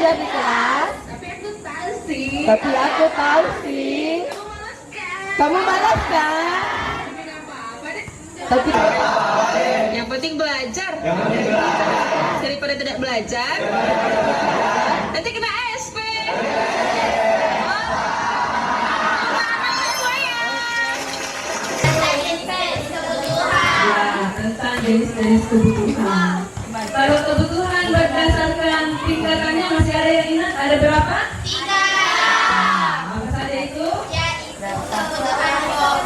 belajar di kelas? Tapi aku tahu sih. Kamu malas kan? Tapi yang penting belajar. Daripada tidak belajar, nanti kena SP. Tentang jenis-jenis kebutuhan. Kalau kebutuhan berdasarkan tingkatannya masih ada yang ingat? Ada berapa? 3. Apa saja itu? Yaitu kebutuhan pokok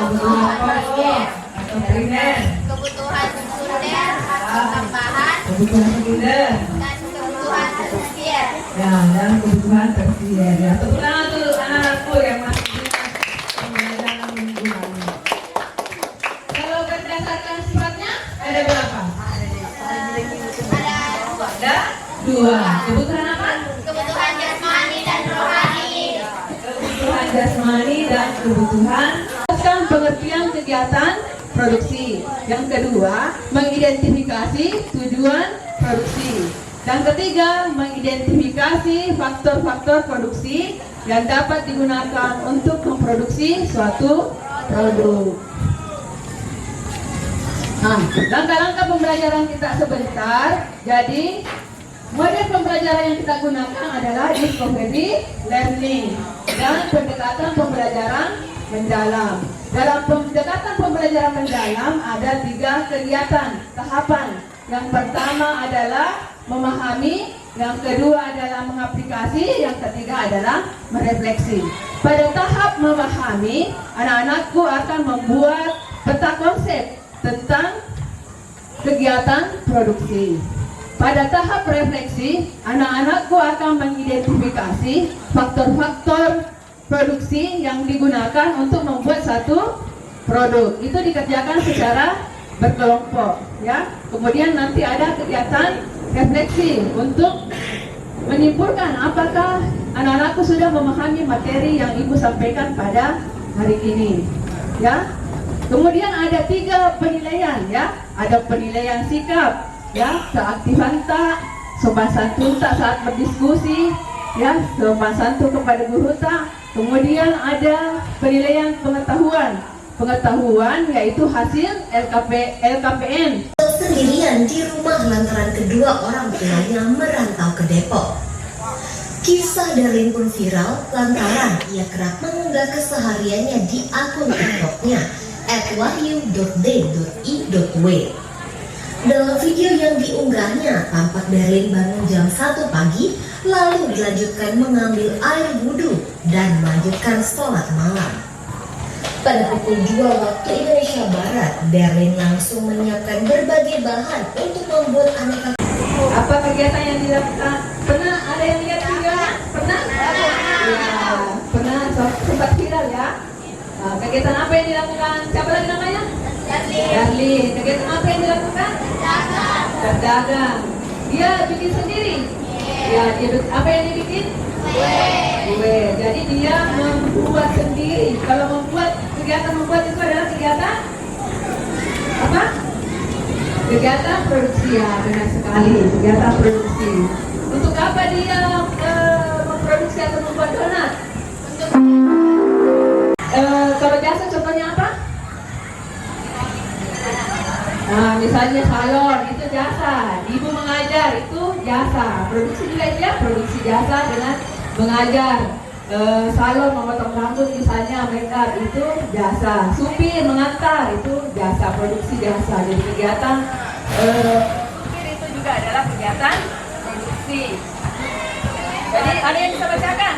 Kebutuhan pokok atau primer, kebutuhan sekunder atau tambahan, kebutuhan sekunder, dan kebutuhan tersier. ya, dan kebutuhan tersier. Ya, tepuk tangan tuh anak-anakku yang masih ingat pembelajaran mingguan. Kalau berdasarkan sifatnya ada berapa? Ada 2. Kebutuhan apa? Kebutuhan jasmani dan rohani. Kebutuhan jasmani dan kebutuhan. Jelaskan pengertian kegiatan produksi. Yang kedua, mengidentifikasi tujuan produksi. Yang ketiga, mengidentifikasi faktor-faktor produksi yang dapat digunakan untuk memproduksi suatu produk. Nah, langkah-langkah pembelajaran kita sebentar. Jadi, model pembelajaran yang kita gunakan adalah discovery learning dan pendekatan pembelajaran mendalam. Dalam pendekatan pembelajaran mendalam ada 3 kegiatan tahapan. Yang pertama adalah memahami, yang kedua adalah mengaplikasi, yang ketiga adalah merefleksi. Pada tahap memahami, anak-anakku akan membuat peta konsep tentang kegiatan produksi. Pada tahap refleksi, anak-anakku akan mengidentifikasi faktor-faktor produksi yang digunakan untuk membuat satu produk. Itu dikerjakan secara berkelompok, ya. Kemudian nanti ada kegiatan refleksi untuk menyimpulkan apakah anak-anakku sudah memahami materi yang ibu sampaikan pada hari ini, ya. Kemudian ada 3 penilaian, ya. Ada penilaian sikap, ya, keaktifan tak, sopan santun tak saat berdiskusi, ya, sopan santun kepada guru tak. Kemudian ada penilaian pengetahuan yaitu hasil LKPN. Sendirian di rumah lantaran kedua orang tuanya merantau ke Depok. Kisah Darlin pun viral lantaran ia kerap mengunggah kesehariannya di akun TikToknya @wahyu.d.i.w. Dalam video yang diunggahnya, tampak Darlin bangun jam 1 pagi, lalu dilanjutkan mengambil air wudhu dan melanjutkan sholat malam. Pada pukul 2 waktu Indonesia Barat, Darlin langsung menyiapkan berbagai bahan untuk membuat aneka. Apa kegiatan yang dilakukan? Pernah ada yang lihat videonya? Pernah? Ya, pernah sempat viral ya. Nah, kegiatan apa yang dilakukan? Siapa lagi namanya? Darlin. Kegiatan apa yang dilakukan? Berdagang. Dia bikin sendiri. Ya, apa yang dia bikin? Kue. Jadi dia membuat sendiri. Kalau kegiatan membuat itu adalah kegiatan apa? Kegiatan produksi, ya, benar sekali. Kegiatan produksi. Untuk apa dia memproduksi atau membuat donat? Kalau jasa contohnya apa? Nah, misalnya salon itu jasa, ibu mengajar itu jasa, produksi juga ya, produksi jasa dengan mengajar. Salon memotong rambut misalnya makeup itu jasa, supir mengantar itu jasa, produksi jasa. Jadi kegiatan supir itu juga adalah kegiatan produksi. Jadi ada yang bisa bacakan?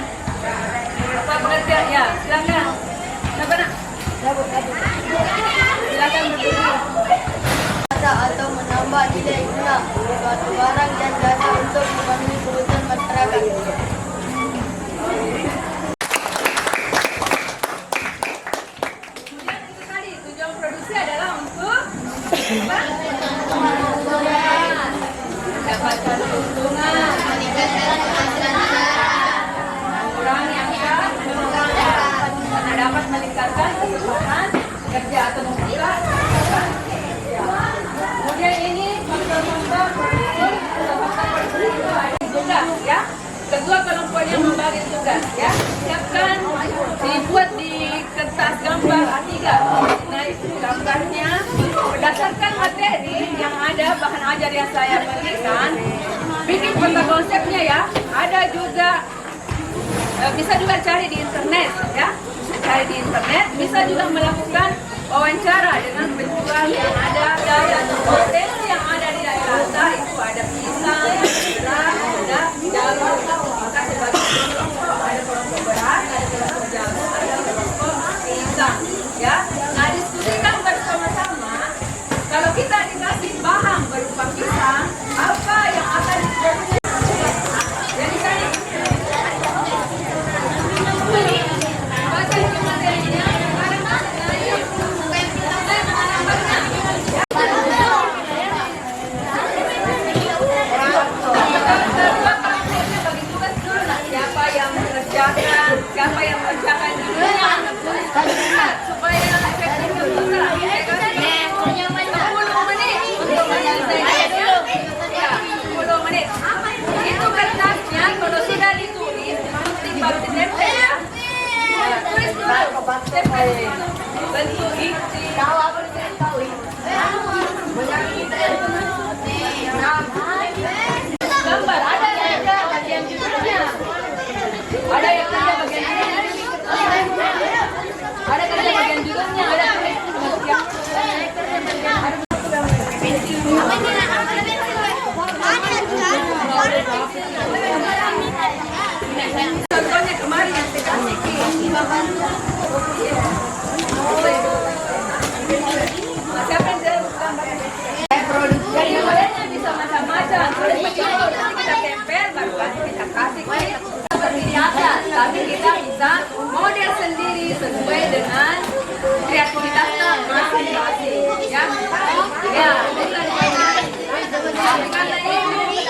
Apa pengertian? Ya, silakan. Siapa nak? Silakan berdiri. Atau menambah nilai guna suatu barang dan jasa untuk memenuhi kebutuhan masyarakat. Kemudian itu tadi tujuan produksi adalah untuk mendapatkan keuntungan, Meningkatkan penghasilan negara, mengurangi angka karena dapat meningkatkan kesempatan kerja atau membuka kesempatan kerja. Kemudian ini faktor-faktor produksi itu ada juga, ya. ketua kelompoknya membagi tugas ya. Siapkan dibuat di kertas gambar A3. Nah, itu gambarnya berdasarkan materi yang ada, bahan ajar yang saya berikan. Bikin peta konsepnya ya. Ada juga bisa juga cari di internet ya. Bisa cari di internet, bisa juga melakukan wawancara dengan penjual yang ada dan hotel yang ada di daerah Anda. Itu ada pisang, ada jalur, maka sebagai kelompok ada kelompok beras, ada kelompok jalur, ada kelompok pisang ya. Nah, diskusikan bersama-sama. Kalau kita dikasih bahan berupa pisang, apa yang akan diproduksi? Jadi tadi baca materinya, siapa yang mengerjakan dulunya supaya efektif dulu 10 menit untuk menyelesaikannya. Ya, 10 menit. Itu kertasnya kalau sudah ditulis penting baru ditempel ya. Tulis dulu, tempel itu bentuk isi. Gambar ada juga bagian judulnya. Ada yang kerja bagian judulnya. Ada kerja bagian judulnya. Ada contohnya kemarin yang saya kasih siapa yang jadi modelnya bisa macam-macam. Kalau kita tempel baru kita kasih seperti di atas, tapi kita bisa model sendiri sesuai dengan kreativitasnya masing-masing ya. Ya, karena ini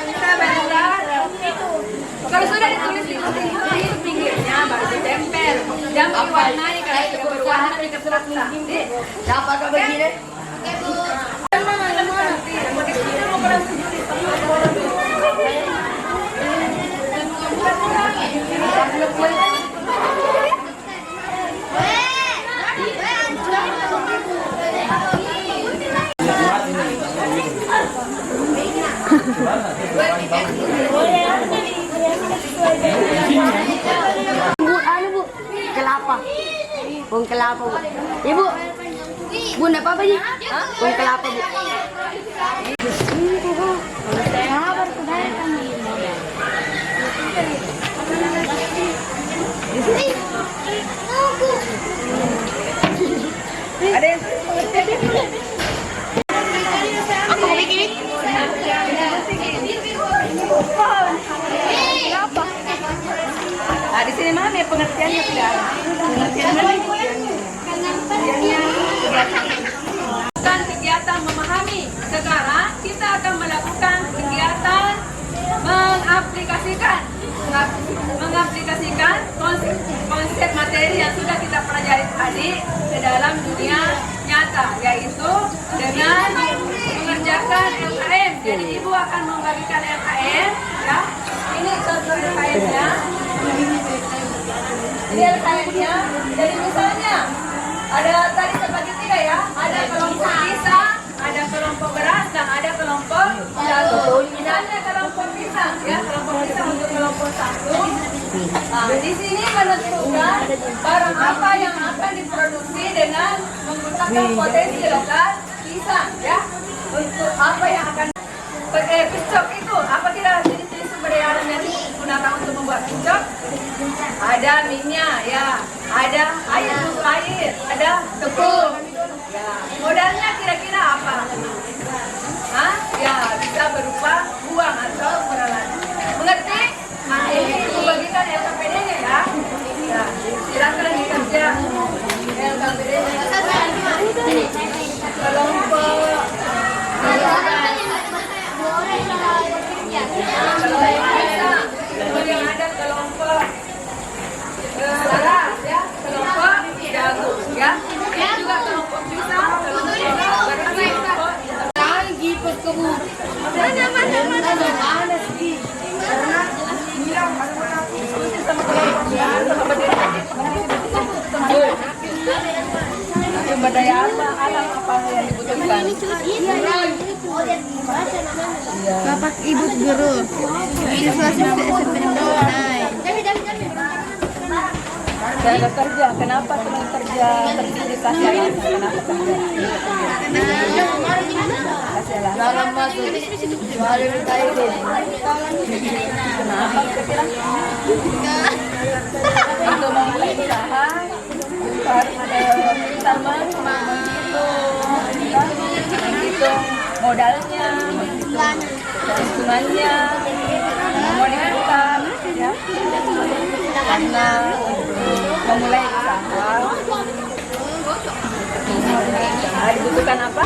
kita belajar. Kalau sudah ditulis di pinggirnya baru ditempel. Jangan diwarnai karena sudah berwarna di kertas. Dapat begini. Bu, kelapa. Bung kelapa, Bu. Ibu. Bu, enggak apa-apa nih. Bung kelapa, Bu. Ada yang Aku mau bikin. Nah, di sini mana pengertiannya tidak? Pengertian mana? Bukan kegiatan memahami. Sekarang kita akan melakukan kegiatan mengaplikasikan konsep materi yang sudah kita pelajari tadi ke dalam dunia nyata, yaitu dengan mengerjakan LKM. Jadi ibu akan membagikan LKM ya. Ini contoh LKM-nya. Ini LKM-nya. Jadi misalnya ada tadi terbagi 3 ya. Ada kelompok pisang, ada kelompok beras, dan ada kelompok jalur. Misalnya kelompok pisang ya, kelompok pisang untuk kelompok 1. Nah, di sini menentukan barang apa yang akan diproduksi dengan menggunakan potensi lokal pisang ya. Untuk apa yang akan pecok itu, apa kira jenis-jenis sumber daya alam yang digunakan untuk membuat pecok? Ada minyak ya, ada air, ada tepung. Ya, modalnya kira-kira apa? Hah? Ya, bisa berupa uang atau peralatan. Mengerti? Nah, ini membagikan LKPD-nya ya. Ya, silakan dikerja LKPD-nya. Kelompok kemudian ada kelompok beras ya, kelompok jagung ya. Ini juga kelompok pisang, kelompok beras, kelompok Bapak Ibu guru, siswa-siswi SMP Mulai. Saya ada kerja. Kenapa senang kerja terdiri kasih anak? Kenapa kerja? Dalam masuk jual itu. Kenapa kira? Untuk memulai usaha harus pertama menghitung modalnya, hitungannya, memonitor, ya. Karena memulai usaha dibutuhkan apa?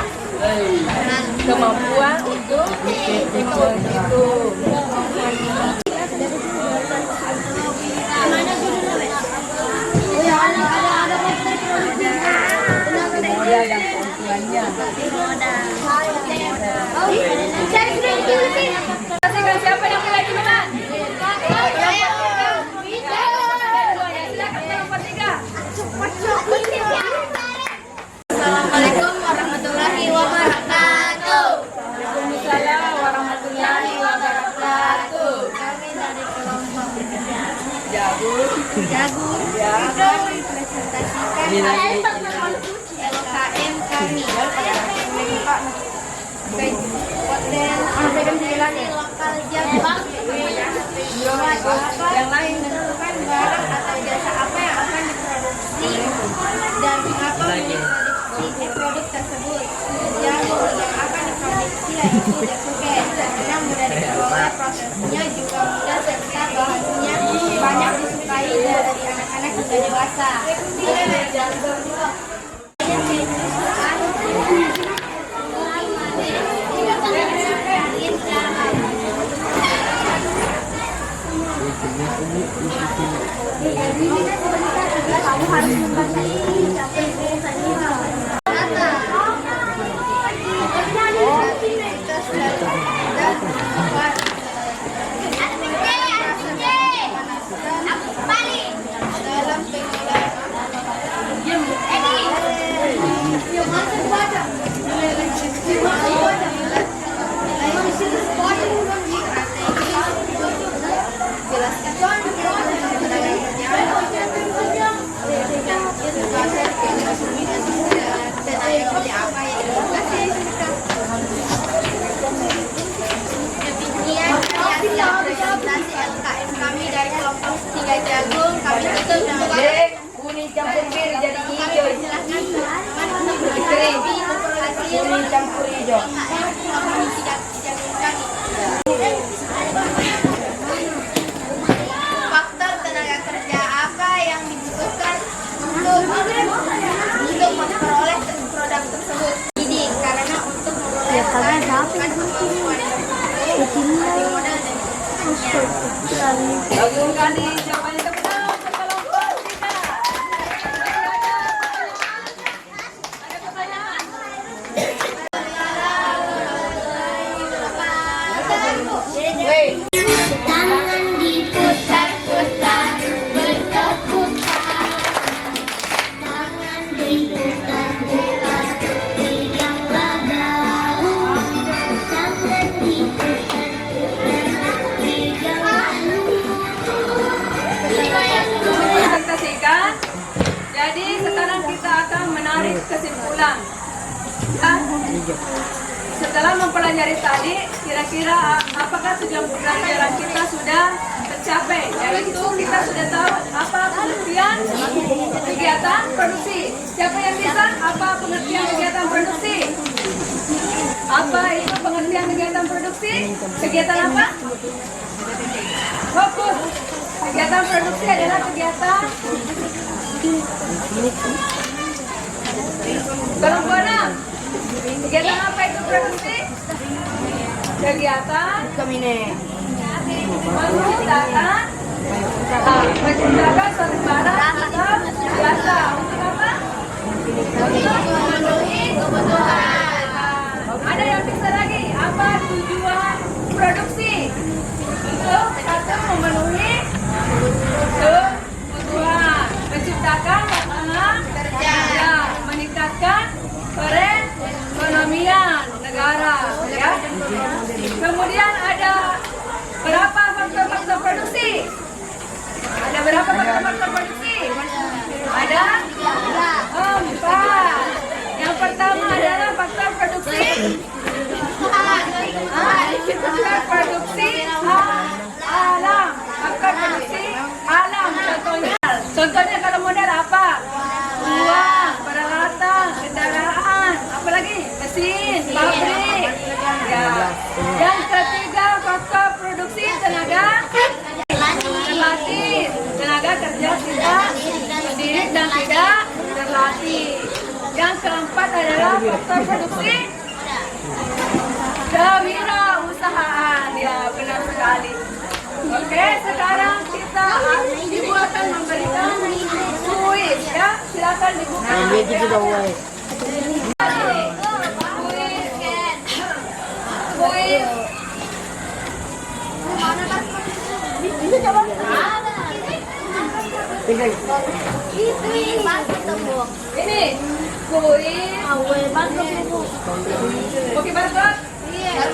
Kemampuan untuk menghitung. Modal dan keuntungannya. Kasihkan siapa yang mulai duluan? Assalamualaikum warahmatullahi wabarakatuh. Waalaikumsalam warahmatullahi wabarakatuh. Kami dari kelompok Jagung. Ya. kami presentasikan LKM kami. Potensi lokal Jabang. Yang lain. Menentukan barang atau jasa apa yang akan diproduksi dan mengapa diproduksi produk tersebut. Jagung yang akan diproduksi yaitu jasuke karena mudah dikelola, prosesnya juga mudah serta bahannya banyak disukai dari anak-anak hingga dewasa. Kamu harus membaca ini sampai presentasi LKM kami dari kelompok 3 Jagung. Kami tutup dengan Kuning campur biru jadi hijau. silahkan untuk berkreasi hasil Kuning campur hijau. kami tidak kami. Faktor tenaga kerja apa yang dibutuhkan untuk memperoleh produk tersebut? Ini karena untuk memperoleh modal dan Gabungkan di jawabannya kebetulan kelompok 3. tangan diputar-putar berkeputar, tangan diputar-putar pegang bagau, tangan diputar-putar pegang Presentasikan. Jadi sekarang kita akan menarik kesimpulan. Ya. Setelah mempelajari tadi, kira-kira apakah tujuan pembelajaran kita sudah tercapai? Yaitu kita sudah tahu apa pengertian kegiatan produksi. Siapa yang bisa? Apa pengertian kegiatan produksi? Apa itu pengertian kegiatan produksi? Kegiatan apa? Fokus. Kegiatan produksi adalah kegiatan kelompok 6. Kegiatan apa itu produksi? Kegiatan menciptakan suatu barang atau jasa. Untuk apa? Untuk memenuhi kebutuhan. Ada yang bisa lagi? Apa tujuan produksi? Untuk satu, memenuhi kebutuhan, menciptakan lapangan kerja, meningkatkan perekonomian negara, ya. Kemudian sektor produksi? Kewirausahaan, ya benar sekali. Oke, sekarang kita ibu akan memberikan kuis ya. Silakan dibuka. Kuis. Bisa coba. Itu bantu tembok. Ini kuis. Bantu. Oke, barcode. Iya.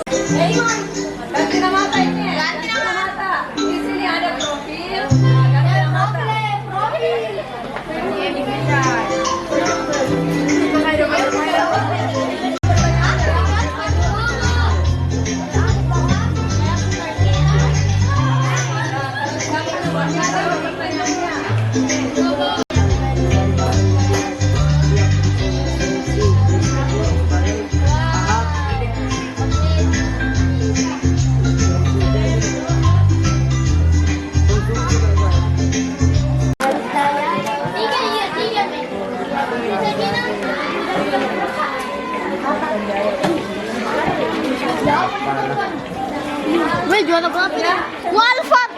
Ganti nama mata ini. Ganti nama mata. Di sini ada profil. Ganti nama mata. Ini bisa. Wih, juara berapa ya? Walfat.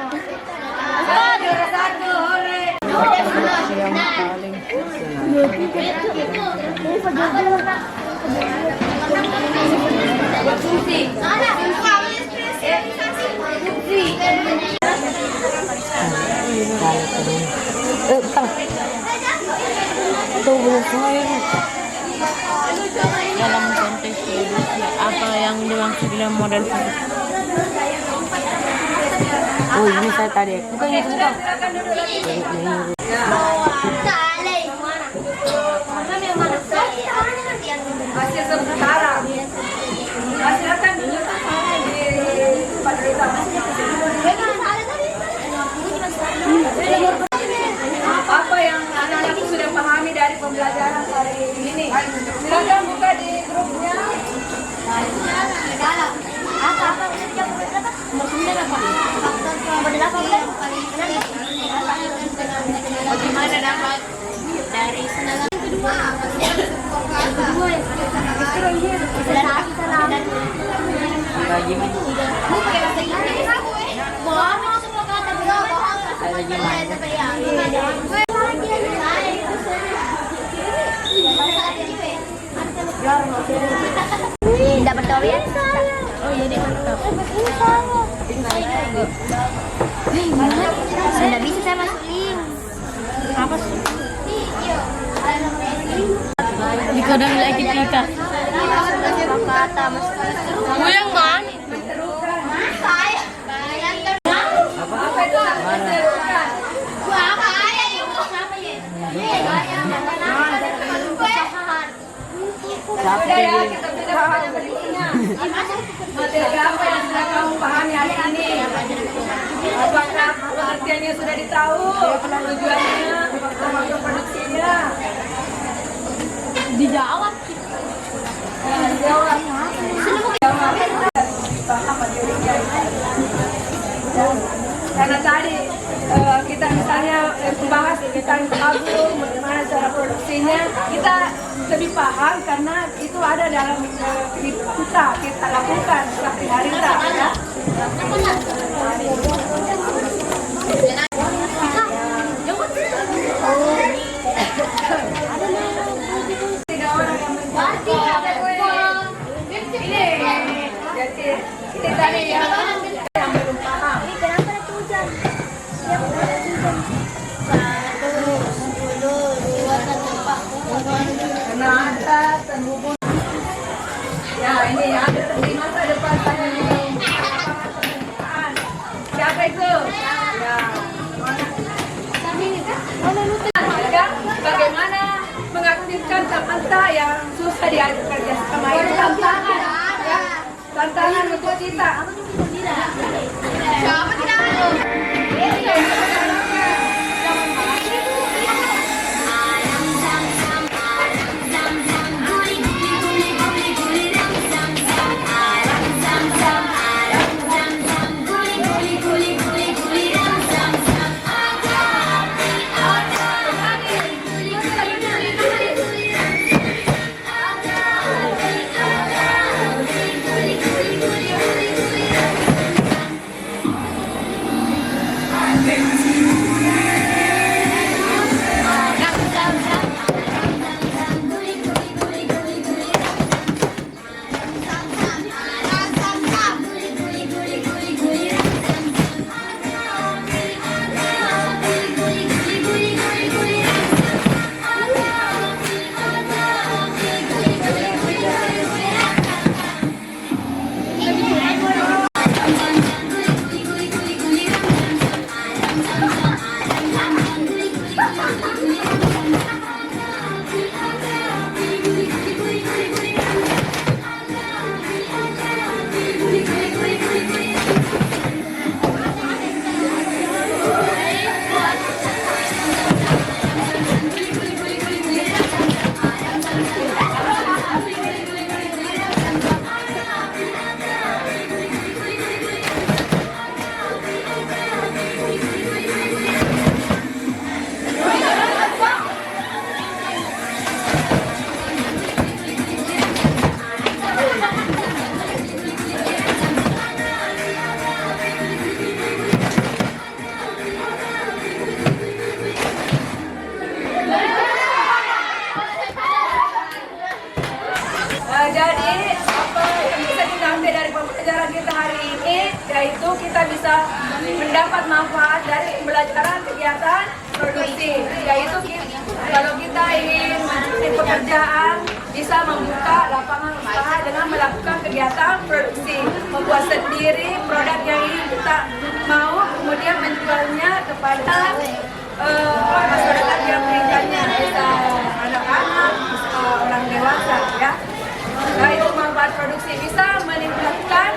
Juara satu, hore. Konsumsi. Dalam konteks apa yang dimaksud dengan model fisik? Oh ini saya tadi bukan itu bukan. Hasil sementara. Hasilkan dulu di penderita. Apa yang anak-anak sudah pahami dari pembelajaran hari ini? Silakan buka di grupnya. Bagaimana dapat dari senang kedua? Yang kedua ya. Bagaimana? Dapat durian? Oh iya, dia mantap. Nggak bisa saya masukin. Apa sih? Jika udah lagi kita. Kata mas. Yang mana? Saya. Apa itu? Sudah ya, kita sudah paham berikutnya. Materi apa yang sudah kamu pahami hari ini? Apakah pengertiannya sudah ditahu? Tujuannya, apakah produksinya? Dijawab. Jawab. Paham materinya. Karena tadi kita misalnya membahas tentang album, bagaimana cara produksinya, kita lebih paham karena itu ada dalam kita lakukan sehari-hari ya. Tiga orang yang menjadi ini tadi yang belum paham. Karena ada terhubung. Ya ini ada di masa depan saya ini. Siapa itu? Ya. Ya, bagaimana mengaktifkan talenta yang susah dikerja sama itu tantangan. Ya, tantangan untuk kita. Siapa tidak? pembelajaran kita hari ini, yaitu kita bisa mendapat manfaat dari pembelajaran kegiatan produksi, yaitu kalau kita ingin mencari pekerjaan, bisa membuka lapangan usaha dengan melakukan kegiatan produksi, membuat sendiri produk yang ingin kita mau, kemudian menjualnya kepada masyarakat yang berikannya, bisa anak-anak, bisa orang dewasa, ya. Nah, itu manfaat produksi, bisa meningkatkan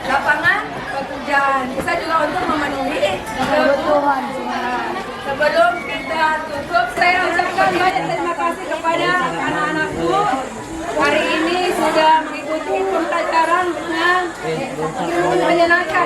lapangan pekerjaan, bisa juga untuk memenuhi kebutuhan. Sebelum kita tutup, saya ucapkan banyak terima kasih kepada anak-anakku. Hari ini sudah mengikuti pembelajaran dengan menyenangkan.